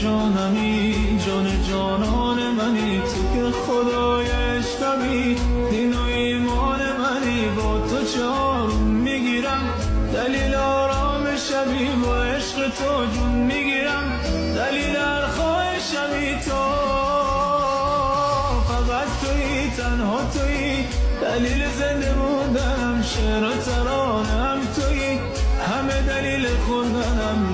جانمی، جان جانان منی، تو که خدای عشقمی، دین و ایمان منی، با تو جان میگیرم، دلیل آرام شبی، با عشق تو جون میگیرم، دلیل خواهشمی تو، فقط تویی، تنها تویی، دلیل زنده بودنم، شعر و ترانم تویی، همه دلیل خوندنم